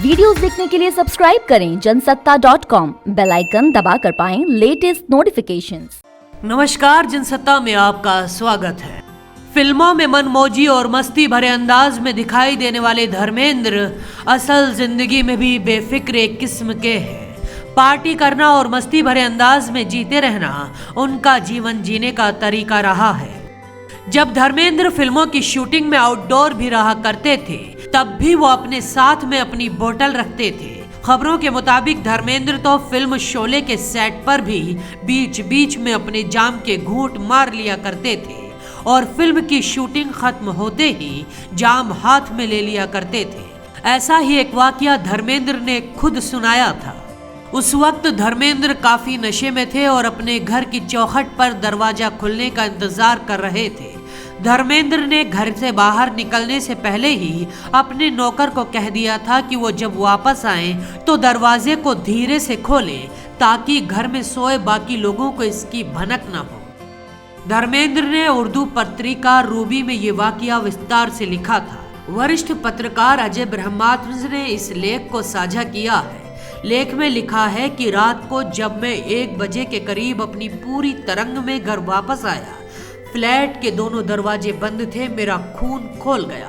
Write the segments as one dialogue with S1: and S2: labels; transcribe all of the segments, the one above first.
S1: Videos देखने के लिए सब्सक्राइब करें जनसत्ता.com, बेल आइकन दबाकर पाएं लेटेस्ट नोटिफिकेशंस।
S2: नमस्कार, जनसत्ता में आपका स्वागत है। फिल्मों में मनमौजी और मस्ती भरे अंदाज में दिखाई देने वाले धर्मेंद्र असल जिंदगी में भी बेफिक्र एक किस्म के हैं। पार्टी करना और मस्ती भरे अंदाज में जीते रहना उनका जीवन जीने का तरीका रहा है। जब धर्मेंद्र फिल्मों की शूटिंग में आउटडोर भी रहा करते थे, तब भी वो अपने साथ में अपनी बोतल रखते थे। खबरों के मुताबिक धर्मेंद्र तो फिल्म शोले के सेट पर भी बीच बीच में अपने जाम के घूंट मार लिया करते थे और फिल्म की शूटिंग खत्म होते ही जाम हाथ में ले लिया करते थे। ऐसा ही एक वाकया धर्मेंद्र ने खुद सुनाया था। उस वक्त धर्मेंद्र काफी नशे में थे और अपने घर की चौखट पर दरवाजा खुलने का इंतजार कर रहे थे। धर्मेंद्र ने घर से बाहर निकलने से पहले ही अपने नौकर को कह दिया था कि वो जब वापस आए तो दरवाजे को धीरे से खोलें ताकि घर में सोए बाकी लोगों को इसकी भनक न हो। धर्मेंद्र ने उर्दू पत्रिका रूबी में ये वाकया विस्तार से लिखा था। वरिष्ठ पत्रकार अजय ब्रह्मात्म ने इस लेख को साझा किया है। लेख में लिखा है कि रात को जब मैं 1 बजे के करीब अपनी पूरी तरंग में घर वापस आया, फ्लैट के दोनों दरवाजे बंद थे। मेरा खून खोल गया।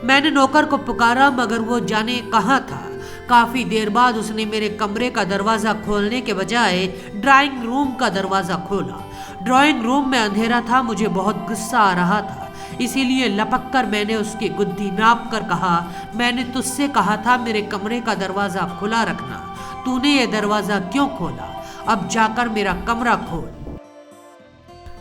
S2: मैंने नौकर को पुकारा मगर वो जाने कहाँ था। काफी देर बाद उसने मेरे कमरे का दरवाजा खोलने के बजाय ड्राइंग रूम का दरवाजा खोला। ड्राइंग रूम में अंधेरा था। मुझे बहुत गुस्सा आ रहा था, इसीलिए लपक कर मैंने उसकी गुद्दी नाप कर कहा, मैंने तुझसे कहा था मेरे कमरे का दरवाजा खुला रखना, तूने ये दरवाजा क्यों खोला? अब जाकर मेरा कमरा खोल।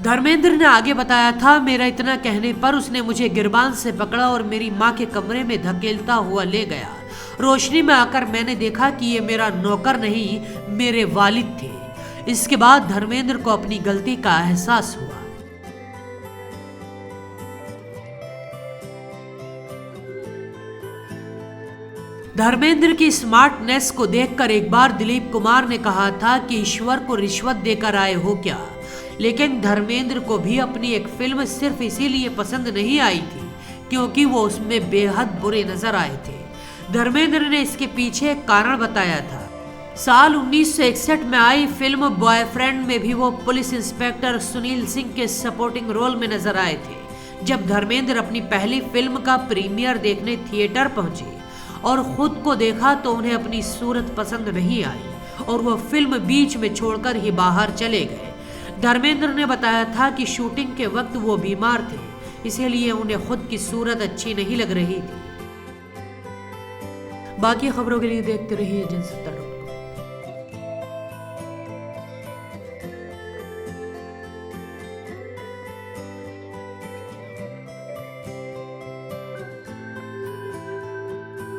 S2: धर्मेंद्र ने आगे बताया था, मेरा इतना कहने पर उसने मुझे गिरबान से पकड़ा और मेरी माँ के कमरे में धकेलता हुआ ले गया। रोशनी में आकर मैंने देखा कि ये मेरा नौकर नहीं, मेरे वालिद थे। इसके बाद धर्मेंद्र को अपनी गलती का एहसास हुआ। धर्मेंद्र की स्मार्टनेस को देखकर एक बार दिलीप कुमार ने कहा था कि ईश्वर को रिश्वत देकर आए हो क्या? लेकिन धर्मेंद्र को भी अपनी एक फिल्म सिर्फ इसीलिए पसंद नहीं आई थी क्योंकि वो उसमें बेहद बुरे नजर आए थे। धर्मेंद्र ने इसके पीछे एक कारण बताया था। साल 1961 में आई फिल्म बॉयफ्रेंड में भी वो पुलिस इंस्पेक्टर सुनील सिंह के सपोर्टिंग रोल में नजर आए थे। जब धर्मेंद्र अपनी पहली फिल्म का प्रीमियर देखने थिएटर पहुंचे और खुद को देखा तो उन्हें अपनी सूरत पसंद नहीं आई और वो फिल्म बीच में छोड़कर ही बाहर चले गए। धर्मेंद्र ने बताया था कि शूटिंग के वक्त वो बीमार थे, इसीलिए उन्हें खुद की सूरत अच्छी नहीं लग रही थी। बाकी खबरों के लिए देखते रहिए जनसत्ता।